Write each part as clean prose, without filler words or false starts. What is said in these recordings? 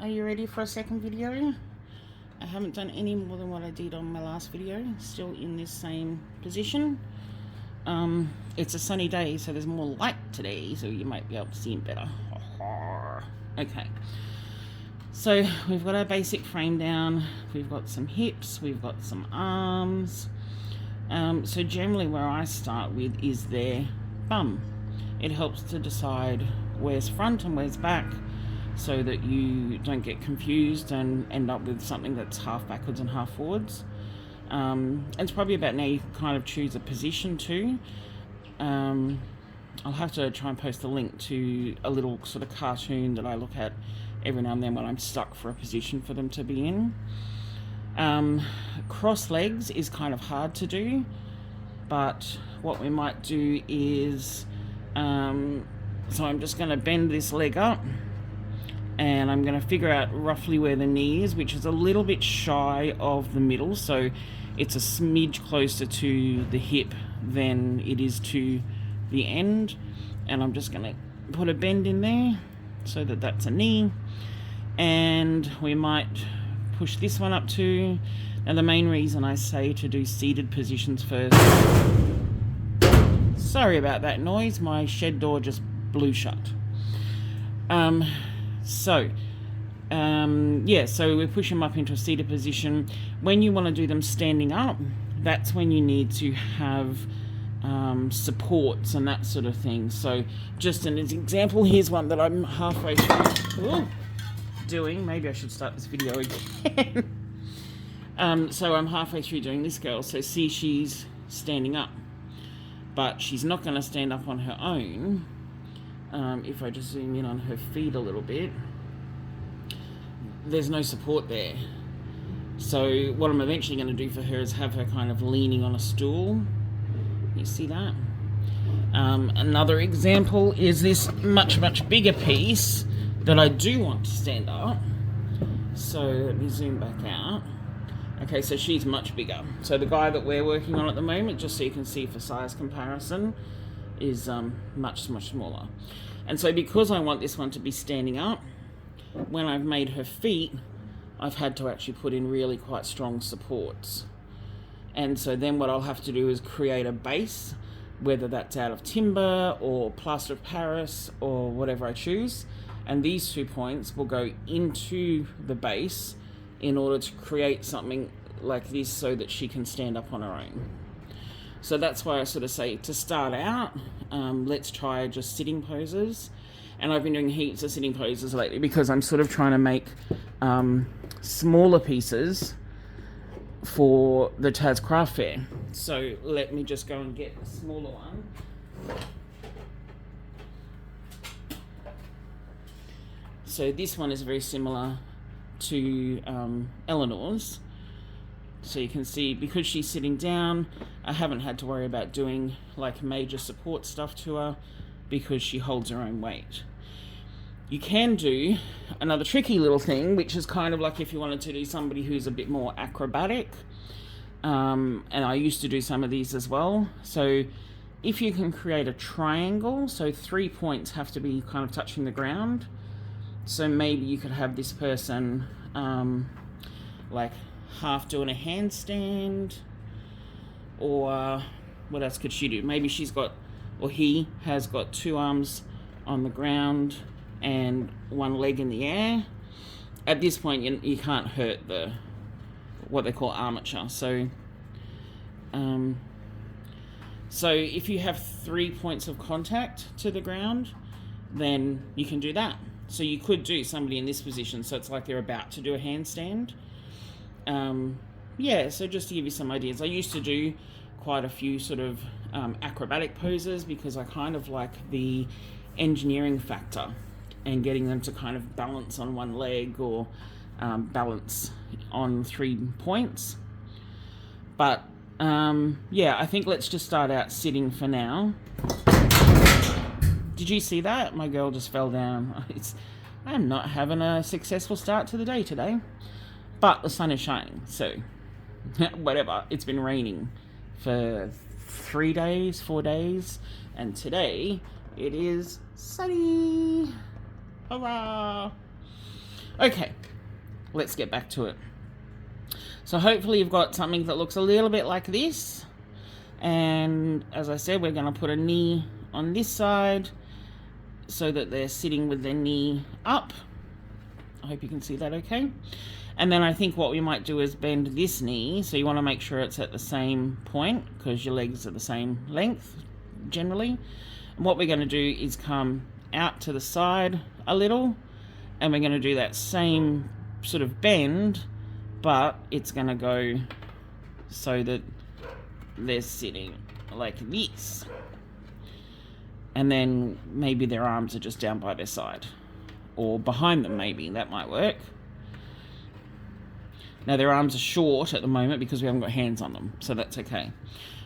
Are you ready for a second video? I haven't done any more than what I did on my last video. Still in this same position. It's a sunny day, so there's more light today, so you might be able to see it better. Okay. So we've got our basic frame down. We've got some hips. We've got some arms. So generally where I start with is their bum. It helps to decide where's front and where's back, so that you don't get confused and end up with something that's half backwards and half forwards. It's probably about now you can kind of choose a position too. I'll have to try and post a link to a little sort of cartoon that I look at every now and then when I'm stuck for a position for them to be in. Cross legs is kind of hard to do, but what we might do is, so I'm just going to bend this leg up, and I'm going to figure out roughly where the knee is, which is a little bit shy of the middle, so it's a smidge closer to the hip than it is to the end. And I'm just going to put a bend in there so that that's a knee, and we might push this one up too. Now the main reason I say to do seated positions first, sorry about that noise, my shed door just blew shut. So we push them up into a seated position. When you want to do them standing up, that's when you need to have supports and that sort of thing. So just an example, here's one that I'm halfway through doing. Maybe I should start this video again. So I'm halfway through doing this girl. So see, she's standing up, but she's not going to stand up on her own. If I just zoom in on her feet a little bit, there's no support there. So what I'm eventually going to do for her is have her kind of leaning on a stool. You see that? Another example is this much bigger piece that I do want to stand up. So let me zoom back out. Okay, so she's much bigger. So the guy that we're working on at the moment, just so you can see for size comparison, is much smaller. And so because I want this one to be standing up, when I've made her feet, I've had to actually put in really quite strong supports. And so then what I'll have to do is create a base, whether that's out of timber or plaster of Paris or whatever I choose. And these 2 points will go into the base in order to create something like this so that she can stand up on her own. So that's why I sort of say to start out, let's try just sitting poses. And I've been doing heaps of sitting poses lately because I'm sort of trying to make smaller pieces for the Taz Craft Fair. So let me just go and get a smaller one. So this one is very similar to Eleanor's. So you can see, because she's sitting down, I haven't had to worry about doing like major support stuff to her because she holds her own weight. You can do another tricky little thing, which is kind of like if you wanted to do somebody who's a bit more acrobatic. And I used to do some of these as well. So if you can create a triangle, so 3 points have to be kind of touching the ground. So maybe you could have this person like half doing a handstand, or what else could she do? Maybe she's got, or he has got 2 arms on the ground and 1 leg in the air. At this point, you can't hurt what they call armature. So, so if you have 3 points of contact to the ground, then you can do that. So you could do somebody in this position, so it's like they're about to do a handstand. So just to give you some ideas, I used to do quite a few sort of acrobatic poses because I kind of like the engineering factor and getting them to kind of balance on 1 leg or balance on 3 points. But I think let's just start out sitting for now. Did you see that? My girl just fell down. I'm not having a successful start to the day today. But the sun is shining, so whatever. It's been raining for 4 days, and today it is sunny. Hurrah! Okay, let's get back to it. So hopefully you've got something that looks a little bit like this. And as I said, we're going to put a knee on this side so that they're sitting with their knee up. I hope you can see that okay. And then I think what we might do is bend this knee. So you want to make sure it's at the same point because your legs are the same length generally. And what we're going to do is come out to the side a little, and we're going to do that same sort of bend, but it's going to go so that they're sitting like this. And then maybe their arms are just down by their side or behind them, maybe that might work. Now their arms are short at the moment because we haven't got hands on them, so that's okay.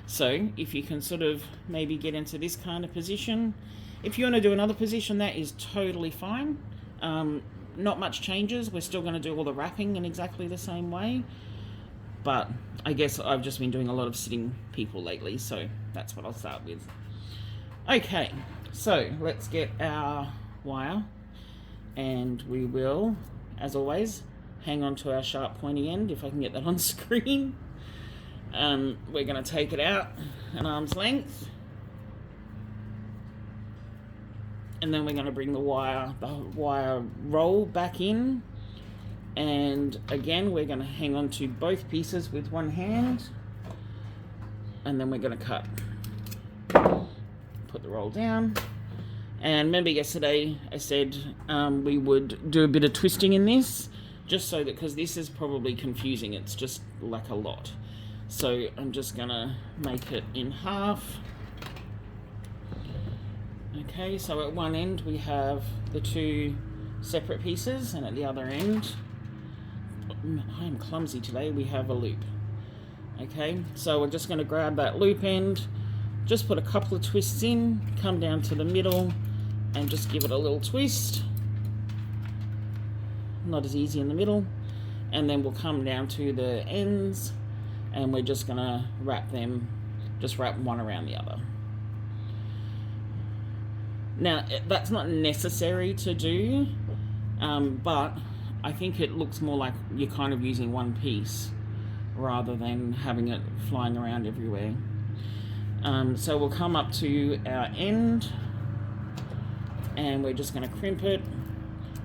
So if you can sort of maybe get into this kind of position. If you want to do another position, that is totally fine. Not much changes. We're still going to do all the wrapping in exactly the same way. But I guess I've just been doing a lot of sitting people lately, so that's what I'll start with. Okay, so let's get our wire, and we will, as always, hang on to our sharp pointy end, if I can get that on screen. We're going to take it out an arm's length, and then we're going to bring the wire roll back in, and again we're going to hang on to both pieces with one hand, and then we're going to cut. Put the roll down. And remember yesterday I said we would do a bit of twisting in this, just so that, because this is probably confusing, it's just like a lot. So I'm just gonna make it in half. Okay, so at one end we have the two separate pieces, and at the other end, I am clumsy today, we have a loop. Okay, so we're just going to grab that loop end, just put a couple of twists in, come down to the middle, and just give it a little twist. Not as easy in the middle. And then we'll come down to the ends, and we're just going to wrap them, just wrap one around the other. Now, that's not necessary to do, but I think it looks more like you're kind of using one piece rather than having it flying around everywhere. So we'll come up to our end, and we're just going to crimp it.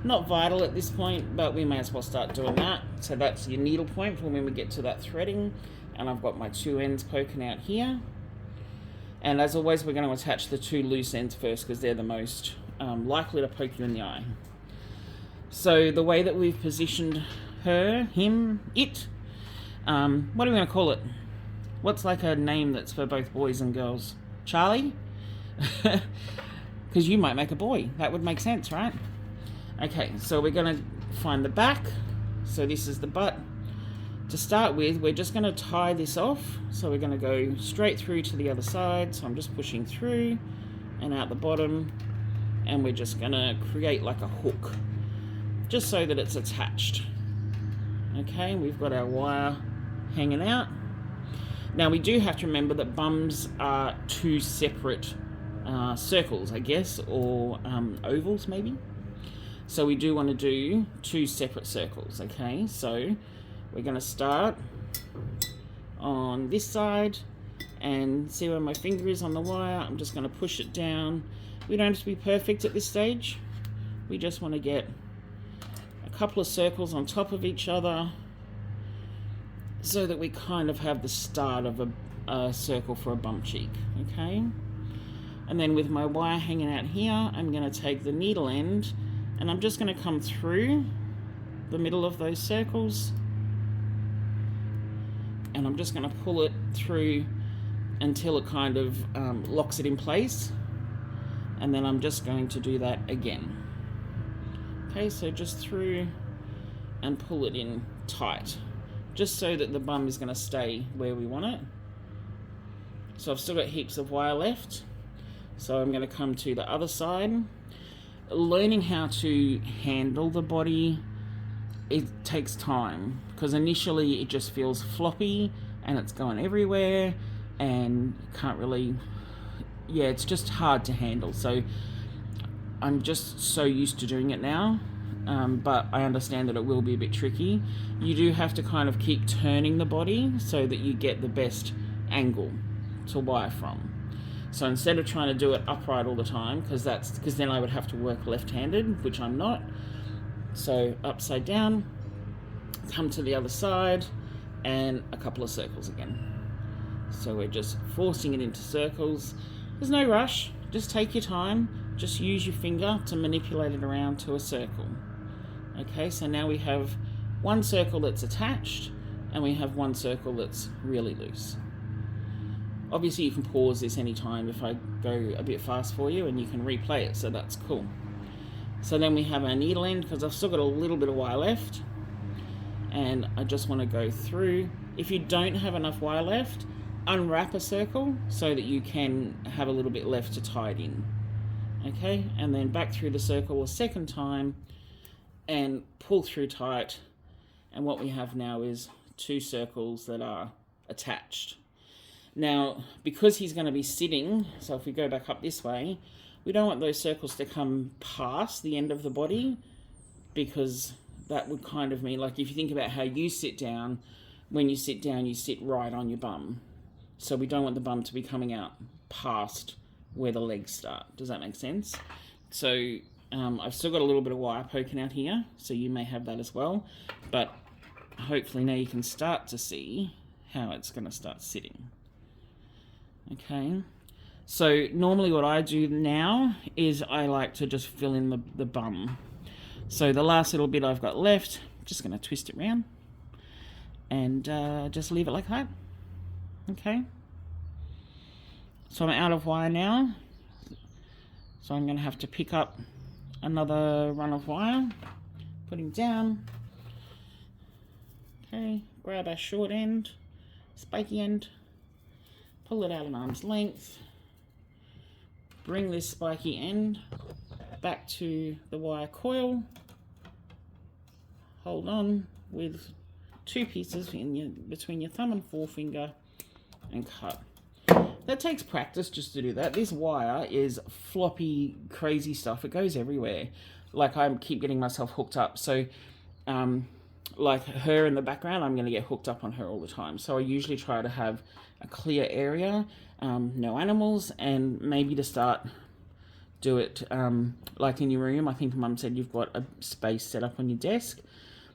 Not vital at this point, but we may as well start doing that. So that's your needle point for when we get to that threading, and I've got my two ends poking out here. And as always, we're going to attach the two loose ends first because they're the most likely to poke you in the eye. So the way that we've positioned her, him, it, what are we going to call it? What's like a name that's for both boys and girls? Charlie? Because you might make a boy. That would make sense, right? Okay, so we're going to find the back. So this is the butt. To start with, we're just going to tie this off. So we're going to go straight through to the other side. So I'm just pushing through and out the bottom. And we're just going to create like a hook, just so that it's attached. Okay, we've got our wire hanging out. Now we do have to remember that bums are two separate circles, I guess, or ovals maybe. So we do want to do two separate circles, okay? So we're going to start on this side, and see where my finger is on the wire. I'm just going to push it down. We don't have to be perfect at this stage. We just want to get a couple of circles on top of each other so that we kind of have the start of a circle for a bump cheek, okay? And then with my wire hanging out here, I'm going to take the needle end, and I'm just going to come through the middle of those circles, and I'm just going to pull it through until it kind of locks it in place, and then I'm just going to do that again. Okay, so just through and pull it in tight, just so that the bum is going to stay where we want it. So I've still got heaps of wire left, so I'm going to come to the other side. Learning how to handle the body, it takes time, because initially it just feels floppy and it's going everywhere and can't really, it's just hard to handle. So I'm just so used to doing it now but I understand that it will be a bit tricky. You do have to kind of keep turning the body so that you get the best angle to wire from. So instead of trying to do it upright all the time, because then I would have to work left-handed, which I'm not. So upside down, come to the other side, and a couple of circles again. So we're just forcing it into circles. There's no rush, just take your time, just use your finger to manipulate it around to a circle. Okay, so now we have one circle that's attached, and we have one circle that's really loose. Obviously you can pause this anytime if I go a bit fast for you, and you can replay it, so that's cool. So then we have our needle end, because I've still got a little bit of wire left, and I just want to go through. If you don't have enough wire left, unwrap a circle so that you can have a little bit left to tie it in. Okay, and then back through the circle a second time and pull through tight, and what we have now is two circles that are attached. Now, because he's going to be sitting, so if we go back up this way, we don't want those circles to come past the end of the body, because that would kind of mean, like if you think about how you sit down, when you sit down, you sit right on your bum. So we don't want the bum to be coming out past where the legs start. Does that make sense? So I've still got a little bit of wire poking out here, so you may have that as well. But hopefully now you can start to see how it's going to start sitting. Okay, so normally what I do now is I like to just fill in the bum. So the last little bit I've got left, just going to twist it around and just leave it like that. Okay, so I'm out of wire now, so I'm going to have to pick up another run of wire, put him down. Okay, grab our short end, spiky end, pull it out an arm's length, bring this spiky end back to the wire coil, hold on with two pieces between your thumb and forefinger, and cut. That takes practice just to do that. This wire is floppy, crazy stuff. It goes everywhere. Like I keep getting myself hooked up. So like her in the background, I'm going to get hooked up on her all the time. So I usually try to have a clear area, no animals, and maybe to start do it like in your room. I think Mum said you've got a space set up on your desk,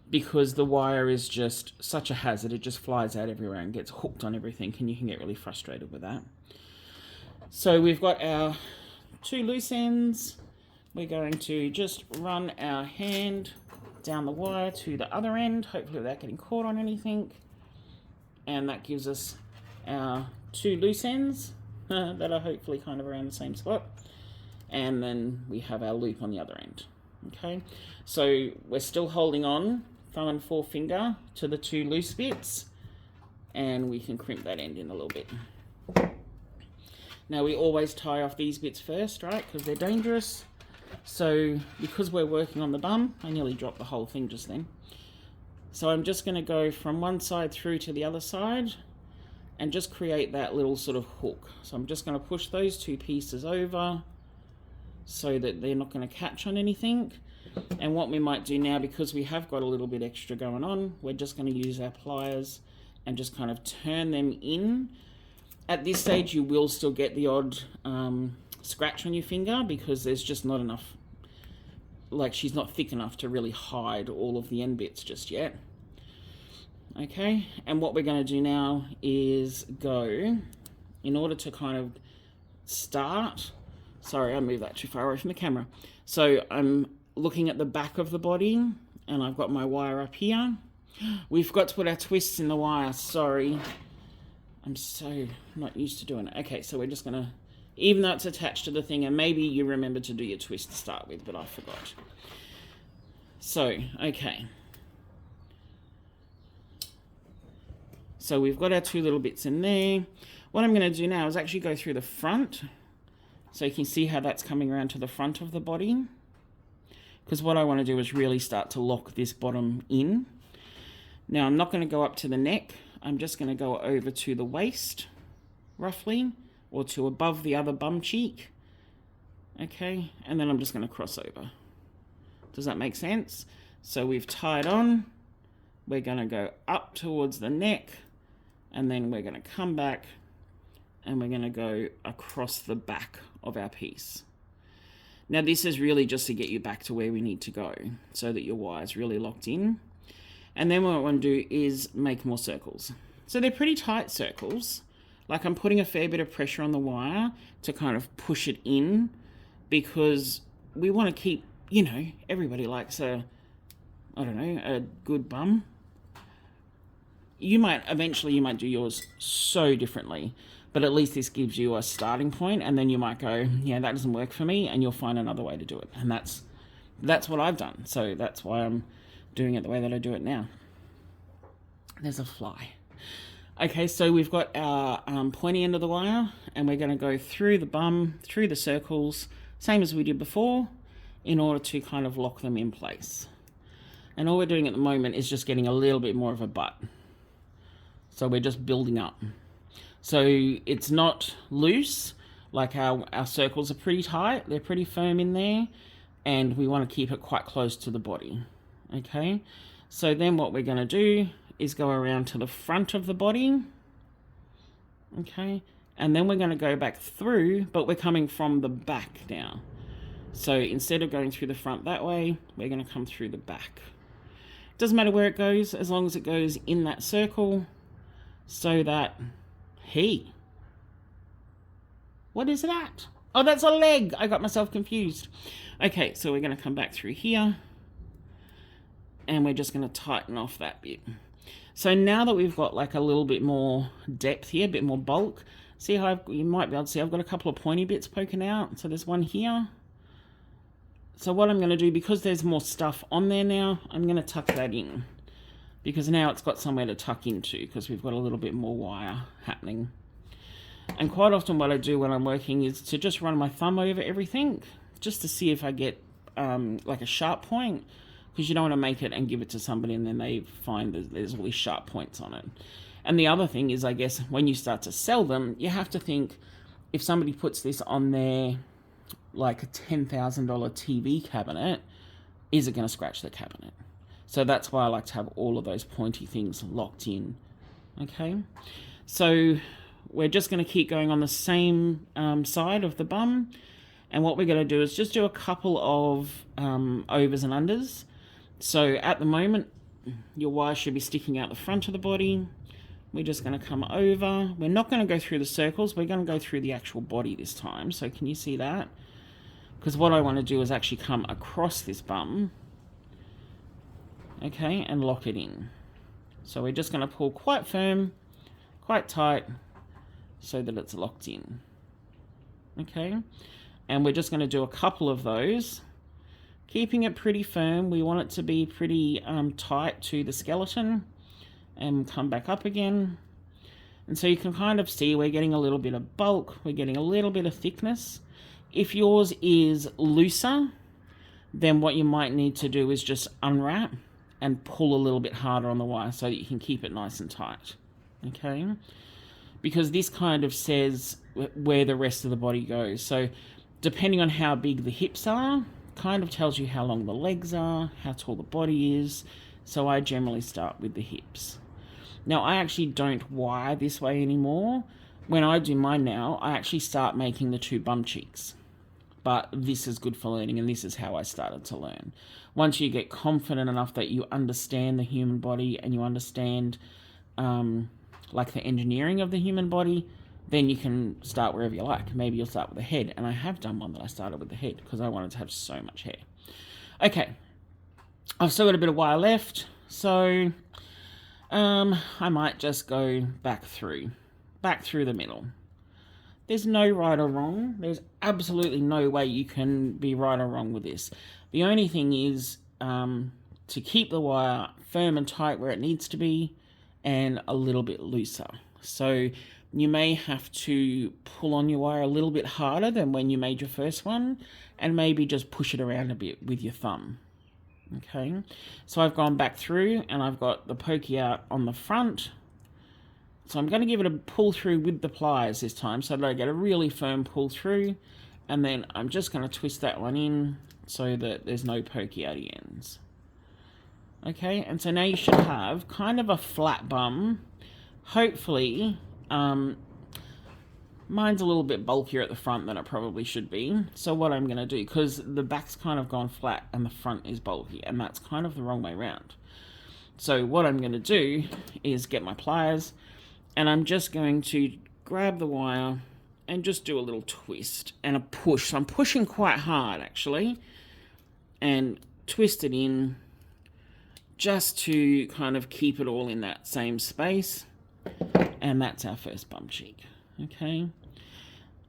because the wire is just such a hazard. It just flies out everywhere and gets hooked on everything, and you can get really frustrated with that. So we've got our two loose ends. We're going to just run our hand down the wire to the other end, hopefully without getting caught on anything. And that gives us our two loose ends that are hopefully kind of around the same spot. And then we have our loop on the other end. Okay, so we're still holding on, thumb and forefinger, to the two loose bits, and we can crimp that end in a little bit. Now we always tie off these bits first, right, because they're dangerous. So because we're working on the bum, I nearly dropped the whole thing just then. So I'm just going to go from one side through to the other side and just create that little sort of hook. So I'm just going to push those two pieces over so that they're not going to catch on anything. And what we might do now, because we have got a little bit extra going on, we're just going to use our pliers and just kind of turn them in. At this stage, you will still get the odd scratch on your finger, because there's just not enough, like she's not thick enough to really hide all of the end bits just yet. Okay, and what we're going to do now is go, in order to kind of start, sorry, I moved that too far away from the camera. So I'm looking at the back of the body, and I've got my wire up here. We forgot to put our twists in the wire, sorry. I'm so not used to doing it. Okay, so we're just going to, even though it's attached to the thing, and maybe you remember to do your twist to start with, but I forgot. So, okay. So we've got our two little bits in there. What I'm going to do now is actually go through the front, so you can see how that's coming around to the front of the body. Because what I want to do is really start to lock this bottom in. Now I'm not going to go up to the neck. I'm just going to go over to the waist, roughly, or to above the other bum cheek. Okay, and then I'm just going to cross over. Does that make sense? So we've tied on, we're going to go up towards the neck, and then we're going to come back and we're going to go across the back of our piece. Now this is really just to get you back to where we need to go so that your wire is really locked in. And then what I want to do is make more circles. So they're pretty tight circles. Like I'm putting a fair bit of pressure on the wire to kind of push it in, because we want to keep, you know, everybody likes a good bum. Eventually you might do yours so differently, but at least this gives you a starting point, and then you might go, yeah, that doesn't work for me, and you'll find another way to do it. And that's what I've done. So that's why I'm doing it the way that I do it now. There's a fly. Okay, so we've got our pointy end of the wire, and we're going to go through the bum, through the circles, same as we did before, in order to kind of lock them in place. And all we're doing at the moment is just getting a little bit more of a butt. So we're just building up. So it's not loose, like our circles are pretty tight, they're pretty firm in there, and we want to keep it quite close to the body. Okay, so then what we're going to do is go around to the front of the body. Okay, and then we're going to go back through, but we're coming from the back now. So instead of going through the front that way, we're going to come through the back. Doesn't matter where it goes, as long as it goes in that circle, so that, hey, what is that? Oh, that's a leg. I got myself confused. Okay, so we're going to come back through here, and we're just going to tighten off that bit. So now that we've got like a little bit more depth here, a bit more bulk, see how you might be able to see I've got a couple of pointy bits poking out. So there's one here. So what I'm going to do, because there's more stuff on there now, I'm going to tuck that in, because now it's got somewhere to tuck into, because we've got a little bit more wire happening. And quite often what I do when I'm working is to just run my thumb over everything, just to see if I get like a sharp point, because you don't want to make it and give it to somebody and then they find that there's all these sharp points on it. And the other thing is, I guess, when you start to sell them, you have to think, if somebody puts this on their, like a $10,000 TV cabinet, is it going to scratch the cabinet? So that's why I like to have all of those pointy things locked in. Okay, so we're just going to keep going on the same side of the bum, and what we're going to do is just do a couple of overs and unders. So at the moment, your wire should be sticking out the front of the body. We're just going to come over. We're not going to go through the circles. We're going to go through the actual body this time. So can you see that? Because what I want to do is actually come across this bum, okay, and lock it in. So we're just going to pull quite firm, quite tight, so that it's locked in. Okay, and we're just going to do a couple of those, keeping it pretty firm. We want it to be pretty tight to the skeleton, and come back up again. And so you can kind of see we're getting a little bit of bulk, we're getting a little bit of thickness. If yours is looser, then what you might need to do is just unwrap and pull a little bit harder on the wire so that you can keep it nice and tight. Okay, because this kind of says where the rest of the body goes. So depending on how big the hips are, kind of tells you how long the legs are, how tall the body is. So I generally start with the hips. Now I actually don't wire this way anymore. When I do mine now, I actually start making the two bum cheeks. But this is good for learning, and this is how I started to learn. Once you get confident enough that you understand the human body and you understand like the engineering of the human body, then you can start wherever you like. Maybe you'll start with the head, and I have done one that I started with the head because I wanted to have so much hair. Okay, I've still got a bit of wire left, so I might just go back through the middle. There's no right or wrong. There's absolutely no way you can be right or wrong with this. The only thing is to keep the wire firm and tight where it needs to be, and a little bit looser. So you may have to pull on your wire a little bit harder than when you made your first one, and maybe just push it around a bit with your thumb. Okay, so I've gone back through and I've got the pokey out on the front. So I'm going to give it a pull through with the pliers this time so that I get a really firm pull through, and then I'm just going to twist that one in so that there's no pokey outy ends. Okay, and so now you should have kind of a flat bum. Hopefully, mine's a little bit bulkier at the front than it probably should be. So what I'm going to do, because the back's kind of gone flat and the front is bulky, and that's kind of the wrong way around. So what I'm going to do is get my pliers, and I'm just going to grab the wire and just do a little twist and a push. So I'm pushing quite hard, actually, and twist it in just to kind of keep it all in that same space. And that's our first bum cheek, okay?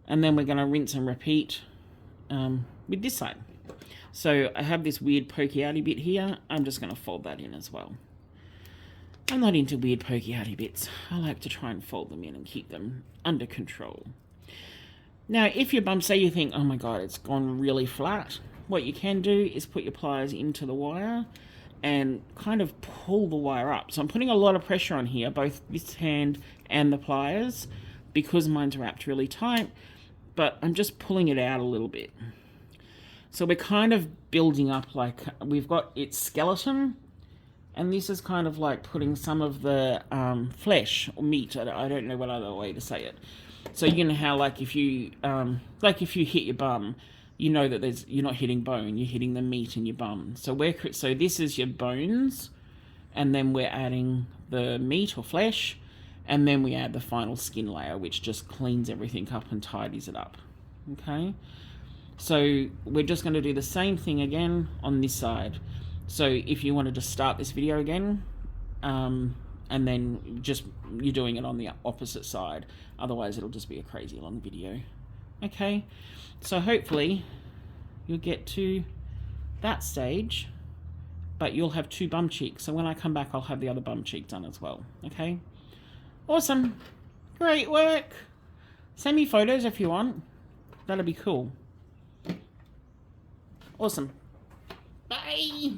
And then we're going to rinse and repeat with this side. So I have this weird pokey outy bit here. I'm just going to fold that in as well. I'm not into weird pokey outy bits. I like to try and fold them in and keep them under control. Now, if your bum, say you think, oh my god, it's gone really flat, what you can do is put your pliers into the wire and kind of pull the wire up. So I'm putting a lot of pressure on here, both this hand and the pliers, because mine's wrapped really tight, but I'm just pulling it out a little bit. So we're kind of building up, like we've got its skeleton, and this is kind of like putting some of the flesh or meat. I don't know what other way to say it. So you know how like if you hit your bum, you know that you're not hitting bone, you're hitting the meat in your bum. So this is your bones, and then we're adding the meat or flesh, and then we add the final skin layer, which just cleans everything up and tidies it up. Okay? So we're just going to do the same thing again on this side. So if you wanted to start this video again, and then you're doing it on the opposite side. Otherwise it'll just be a crazy long video. Okay, so hopefully you'll get to that stage, but you'll have 2 bum cheeks. So when I come back, I'll have the other bum cheek done as well. Okay, awesome, great work. Send me photos if you want. That'll be cool. Awesome. Bye.